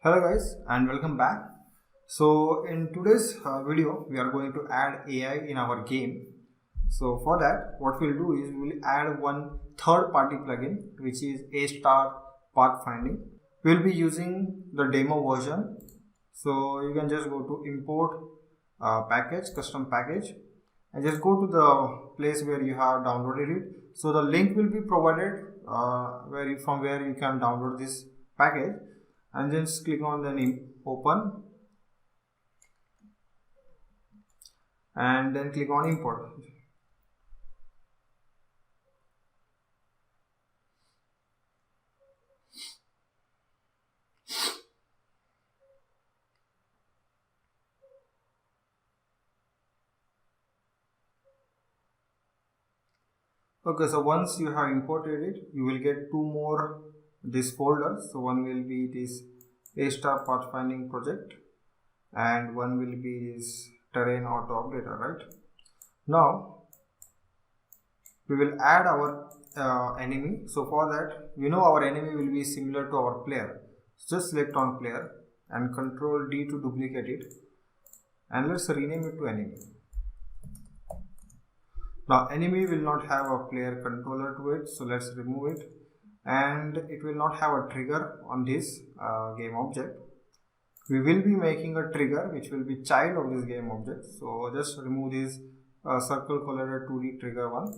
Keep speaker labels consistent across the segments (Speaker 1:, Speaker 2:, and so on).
Speaker 1: Hello guys and welcome back. So in today's video we are going to add AI in our game. So for that what we'll do is we'll add one third party plugin which is A star pathfinding. We'll be using the demo version. So you can just go to import package, custom package, and just go to the place where you have downloaded it. So the link will be provided from where you can download this package, and just click on the open and then click on import. Okay, so once you have imported it, you will get two more this folders. So one will be this A star pathfinding project and one will be this terrain auto updater, right? Now we will add our enemy. So for that, our enemy will be similar to our player. So just select on player and Control D to duplicate it, and let's rename it to enemy. Now enemy will not have a player controller to it, so let's remove it, and it will not have a trigger on this game object. We will be making a trigger which will be child of this game object. So just remove this circle colored 2D trigger one.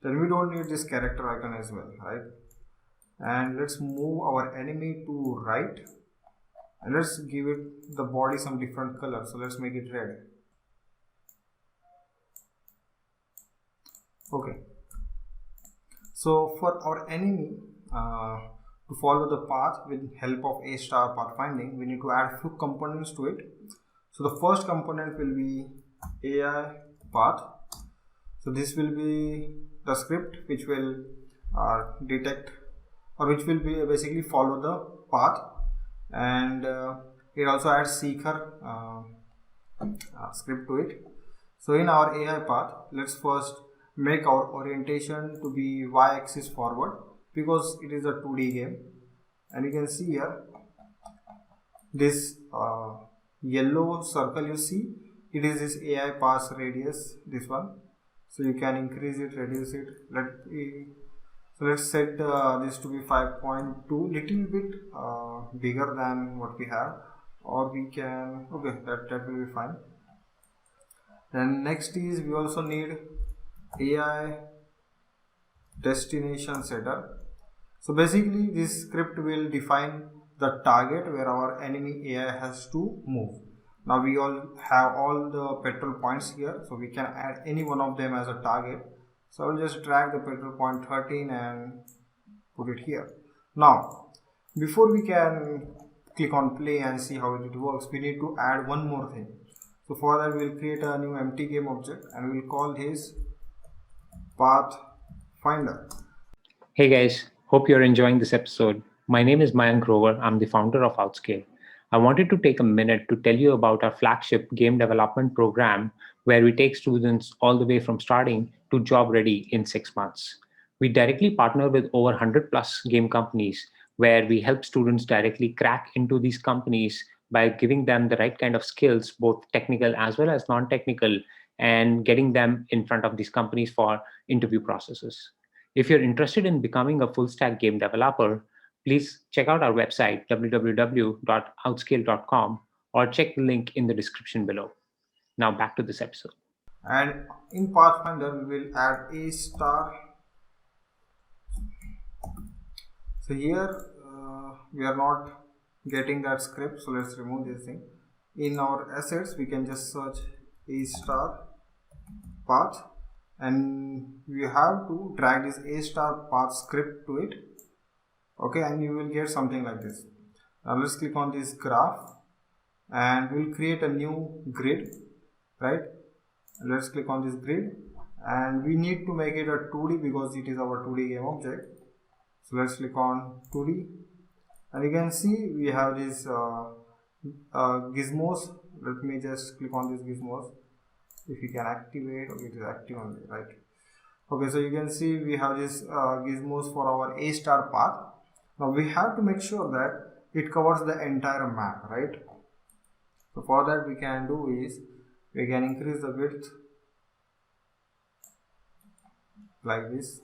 Speaker 1: Then we don't need this character icon as well, right? And let's move our enemy to right, and let's give it the body some different color. So let's make it red. Okay, so for our enemy to follow the path with help of A star pathfinding, we need to add few components to it. So the first component will be AI path. So this will be the script which will detect, or which will be basically follow the path, and it also adds seeker script to it. So in our AI path, let's first make our orientation to be y-axis forward because it is a 2D game, and you can see here this yellow circle you see, it is this AI path radius, this one. So you can increase it, reduce it. Let's set this to be 5.2, little bit bigger than what we have, or we can, okay, that will be fine. Then next is we also need AI destination setter. So basically this script will define the target where our enemy AI has to move. Now we all have all the petrol points here, so we can add any one of them as a target. So I'll just drag the petrol point 13 and put it here. Now before we can click on play and see how it works, we need to add one more thing. So for that we'll create a new empty game object and we'll call this pathfinder.
Speaker 2: Hey guys, hope you're enjoying this episode. My name is Mayank Grover. I'm the founder of Outscal. I wanted to take a minute to tell you about our flagship game development program where we take students all the way from starting to job ready in 6 months. We directly partner with over 100 plus game companies where we help students directly crack into these companies by giving them the right kind of skills, both technical as well as non-technical, and getting them in front of these companies for interview processes. If you're interested in becoming a full stack game developer, please check out our website, www.outscale.com, or check the link in the description below. Now back to this episode.
Speaker 1: And in Pathfinder, we will add A star. So here we are not getting that script, so let's remove this thing. In our assets, we can just search A star path, and we have to drag this A star path script to it. Okay, and you will get something like this. Now let's click on this graph and we'll create a new grid, right? Let's click on this grid, and we need to make it a 2D because it is our 2D game object. So let's click on 2D, and you can see we have these gizmos. Let me just click on these gizmos. If you can activate, okay, it is active only, right? Okay, so you can see we have these gizmos for our A star path. Now we have to make sure that it covers the entire map, right? So for that we can do is we can increase the width like this,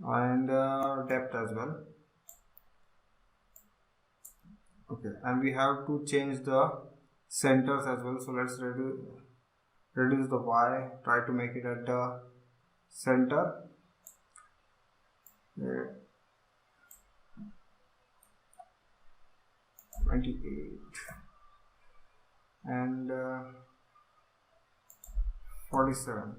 Speaker 1: and depth as well. Okay, and we have to change the centers as well. So let's reduce the Y, try to make it at the center. 28 and 47.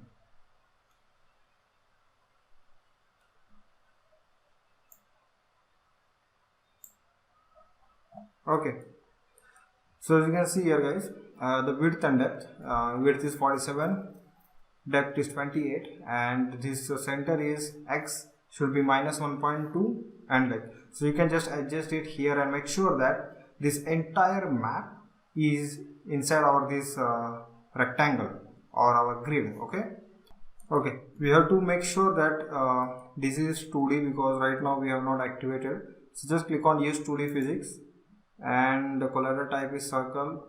Speaker 1: Okay, so as you can see here guys, the width and depth, width is 47, depth is 28, and this center is X should be minus 1.2, and like, so you can just adjust it here and make sure that this entire map is inside our this rectangle or our grid. Okay, we have to make sure that this is 2D because right now we have not activated. So just click on use 2D physics, and the collateral type is circle,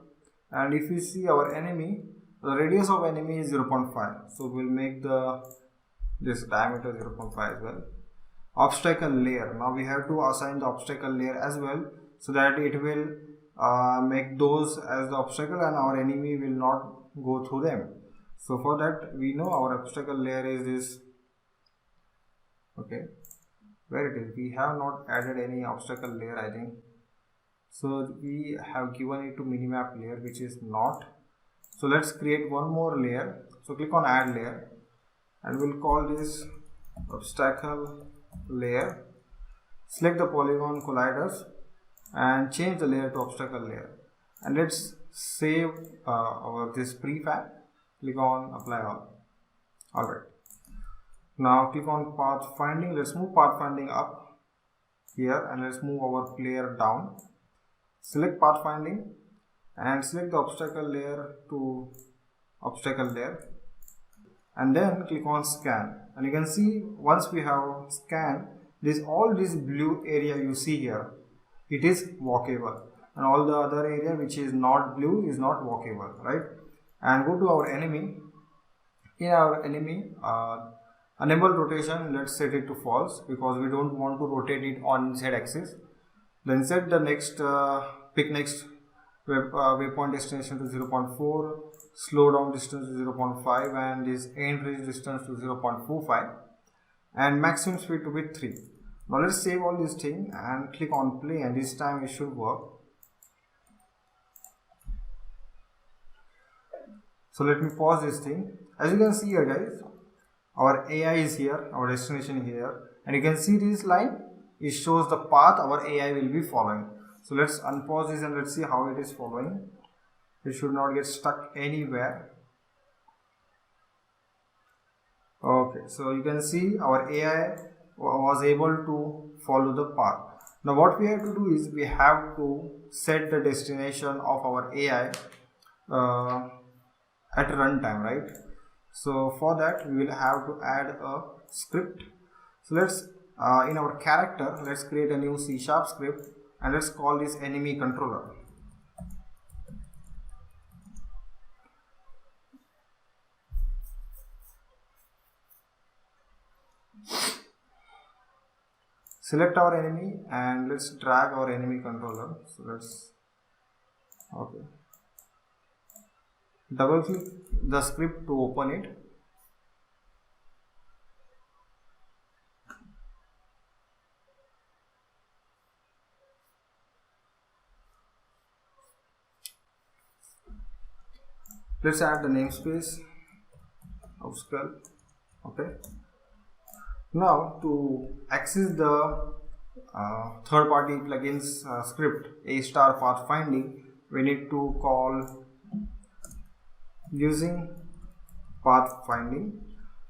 Speaker 1: and if you see our enemy, the radius of enemy is 0.5, so we'll make this diameter 0.5 as well. Obstacle layer, now we have to assign the obstacle layer as well, so that it will make those as the obstacle and our enemy will not go through them. So for that we know our obstacle layer is this. Okay, where it is, we have not added any obstacle layer, I think. So we have given it to minimap layer, which is not. So let's create one more layer. So click on add layer and we'll call this obstacle layer. Select the polygon colliders and change the layer to obstacle layer, and let's save our this prefab. Click on apply all. Alright, now click on path finding. Let's move path finding up here and let's move our player down. Select path finding and select the obstacle layer to obstacle layer, and then click on scan, and you can see once we have scanned this, all this blue area you see here, it is walkable, and all the other area which is not blue is not walkable, right? And go to our enemy. In our enemy, enable rotation, let's set it to false because we don't want to rotate it on Z axis. Then set the next pick next waypoint destination to 0.4, slow down distance to 0.5, and this end reach distance to 0.45, and maximum speed to be 3. Now let's save all these things and click on play, and this time it should work. So let me pause this thing. As you can see here guys, our AI is here, our destination here, and you can see this line, it shows the path our AI will be following. So let's unpause this and let's see how it is following. It should not get stuck anywhere. Okay, so you can see our AI was able to follow the path. Now what we have to do is we have to set the destination of our AI at runtime, right? So for that we will have to add a script. So let's in our character, let's create a new C# script and let's call this enemy controller. Select our enemy and let's drag our enemy controller. So let's, okay, double click the script to open it. Let's add the namespace Outscal. Okay. Now to access the third-party plugins script A* path finding, we need to call using path finding,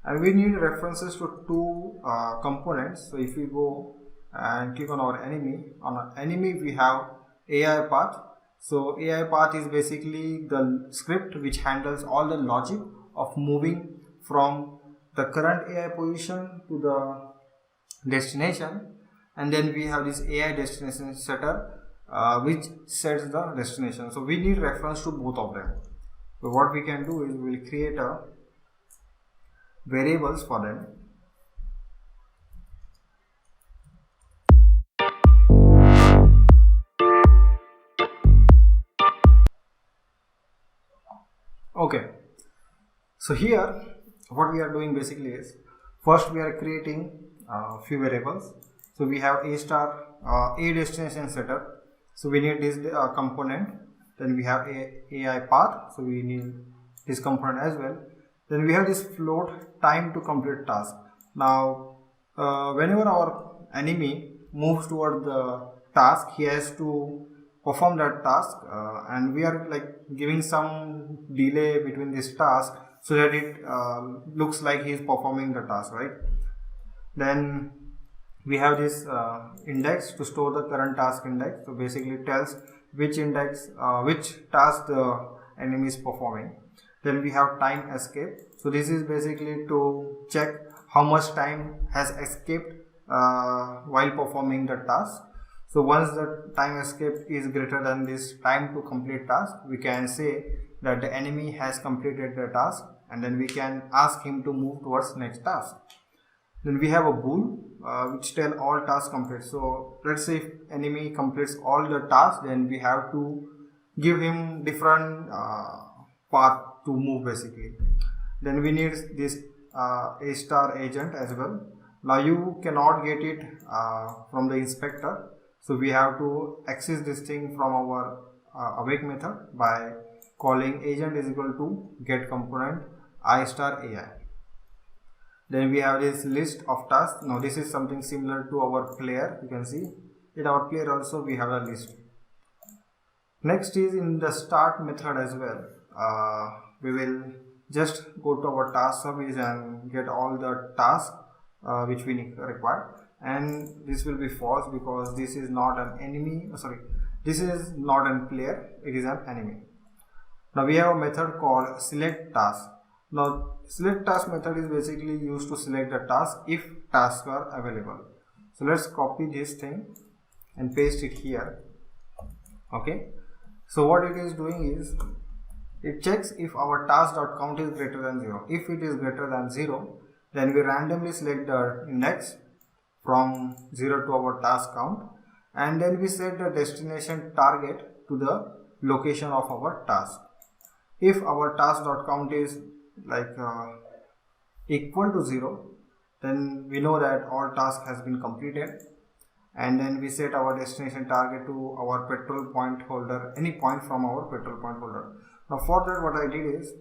Speaker 1: and we need references to two components. So if we go and click on our enemy we have AI path. So AI path is basically the script which handles all the logic of moving from the current AI position to the destination, and then we have this AI destination setter which sets the destination. So we need reference to both of them. So what we can do is we will create a variables for them. Okay, so here what we are doing basically is, first we are creating few variables. So we have a star a destination setter, so we need this component. Then we have a AI path, so we need this component as well. Then we have this float time to complete task. Now whenever our enemy moves toward the task, he has to perform that task, and we are like giving some delay between this task so that it looks like he is performing the task, right? Then we have this index to store the current task index. So basically it tells which index which task the enemy is performing. Then we have time escape. So this is basically to check how much time has escaped while performing the task. So once the time escape is greater than this time to complete task, we can say that the enemy has completed the task, and then we can ask him to move towards next task. Then we have a bool which tell all tasks complete. So let's say if enemy completes all the tasks, then we have to give him different path to move basically. Then we need this a star agent as well. Now you cannot get it from the inspector, so we have to access this thing from our awake method by calling agent is equal to get component I star AI. Then we have this list of tasks. Now this is something similar to our player. You can see in our player also we have a list. Next is in the start method as well. We will just go to our task service and get all the tasks which we require, and this will be false because this is not an enemy. This is not an player, it is an enemy. Now we have a method called select task. Now select task method is basically used to select the task if tasks are available. So let's copy this thing and paste it here. Okay, so what it is doing is it checks if our task.count is greater than 0. If it is greater than 0, then we randomly select the index from 0 to our task count, and then we set the destination target to the location of our task. If our task.count is like equal to 0, then we know that all task has been completed, and then we set our destination target to our petrol point holder, any point from our petrol point holder. Now for that what I did is,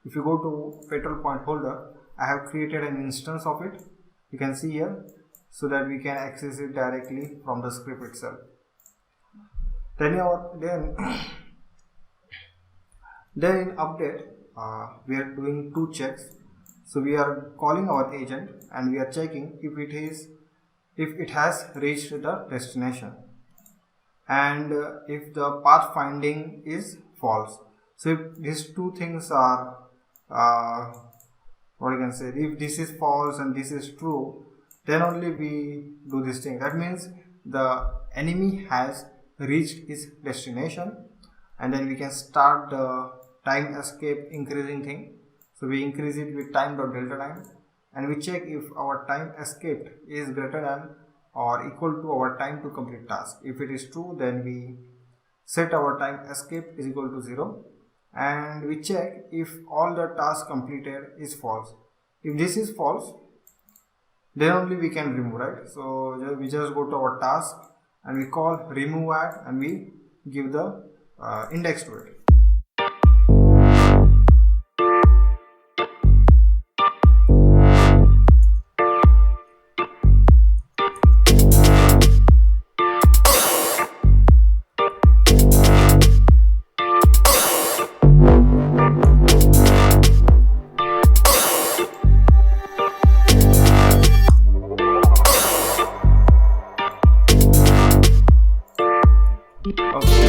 Speaker 1: if you go to petrol point holder, I have created an instance of it, you can see here, so that we can access it directly from the script itself. Then in update we are doing two checks. So we are calling our agent and we are checking if it has reached the destination, and if the path finding is false. So if these two things are what you can say, if this is false and this is true, then only we do this thing. That means the enemy has reached its destination, and then we can start the time escape increasing thing. So we increase it with time.delta time, and we check if our time escaped is greater than or equal to our time to complete task. If it is true, then we set our time escape is equal to 0, and we check if all the tasks completed is false. If this is false, then only we can remove, right? So we just go to our task and we call remove at, and we give the index to it. Okay.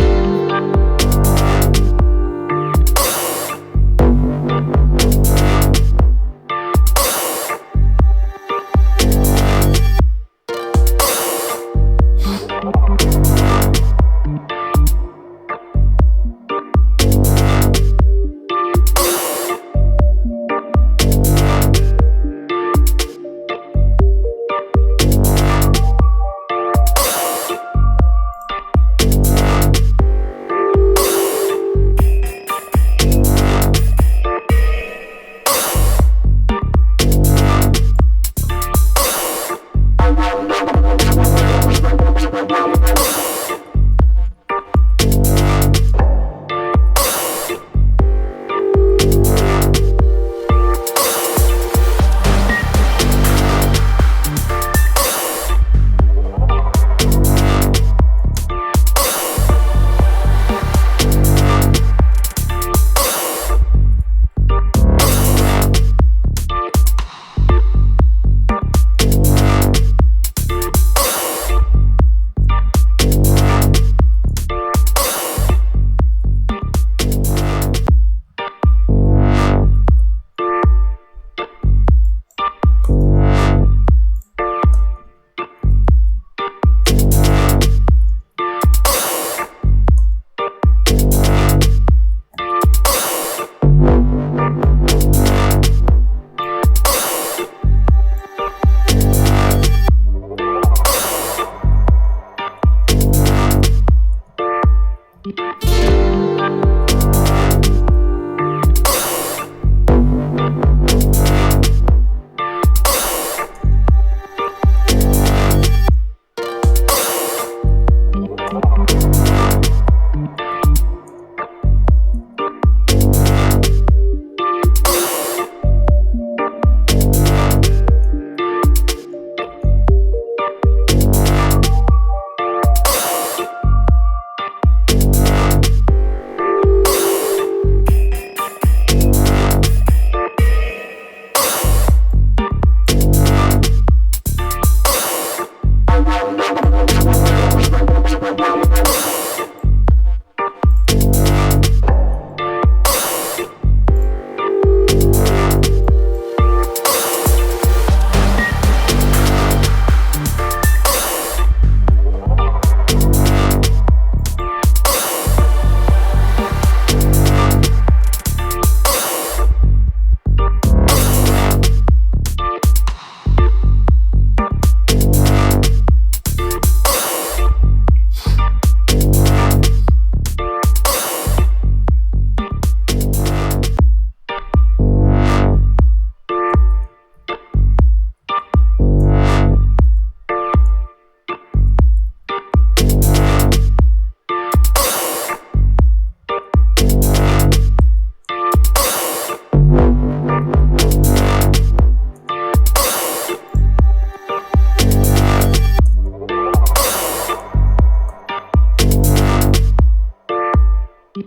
Speaker 1: So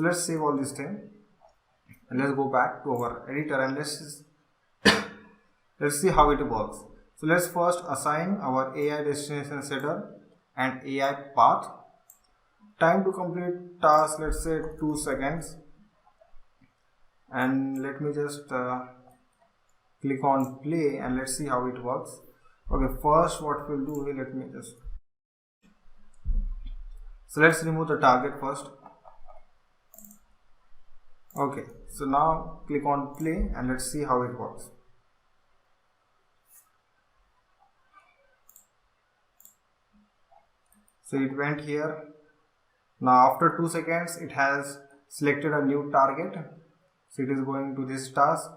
Speaker 1: let's save all this thing and let's go back to our editor and let's see how it works. So let's first assign our AI destination setter and AI path. Time to complete task, let's say 2 seconds, and let me just click on play and let's see how it works. Okay, first what we'll do, let me just, so let's remove the target first. Okay, so now click on play and let's see how it works. So it went here. Now after 2 seconds it has selected a new target, so it is going to this task,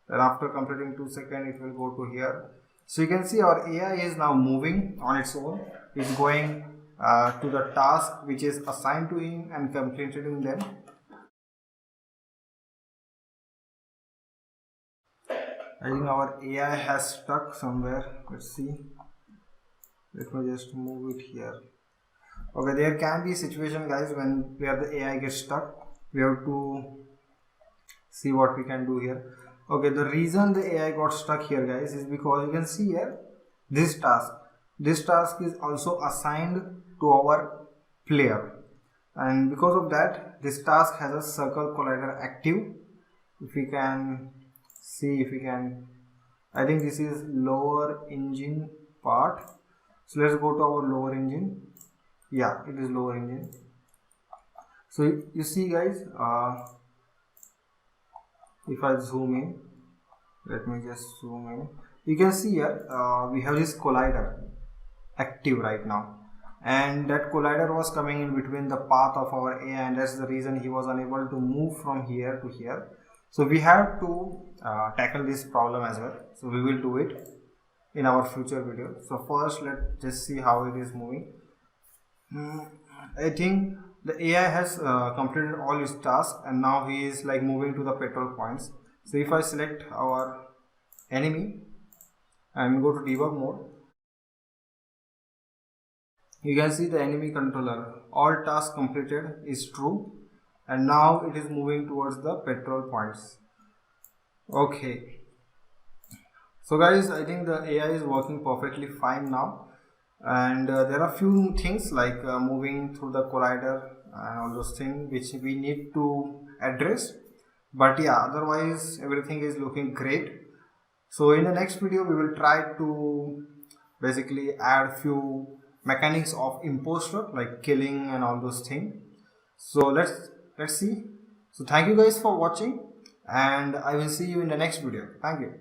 Speaker 1: and after completing 2 seconds it will go to here. So you can see our AI is now moving on its own. It's going to the task which is assigned to him and completing them. I think our AI has stuck somewhere. Let's see. Let me just move it here. Okay, there can be a situation, guys, when where the AI gets stuck. We have to see what we can do here. Okay, the reason the AI got stuck here, guys, is because you can see here this task. This task is also assigned to our player, and because of that this task has a circle collider active. If we can see, if we can, I think this is lower engine part. So let's go to our lower engine. Yeah, it is lower engine. So you see, guys, if I zoom in, let me just zoom in, you can see here we have this collider active right now, and that collider was coming in between the path of our AI, and that's the reason he was unable to move from here to here. So we have to tackle this problem as well, so we will do it in our future video. So first let's just see how it is moving. I think the AI has completed all his tasks, and now he is like moving to the petrol points. So if I select our enemy and go to debug mode, you can see the enemy controller, all tasks completed is true, and now it is moving towards the petrol points. Okay, so guys, I think the AI is working perfectly fine now, and there are few things like moving through the collider and all those things which we need to address, but yeah, otherwise everything is looking great. So in the next video we will try to basically add few mechanics of imposter like killing and all those things. So let's see. So thank you guys for watching, and I will see you in the next video. Thank you.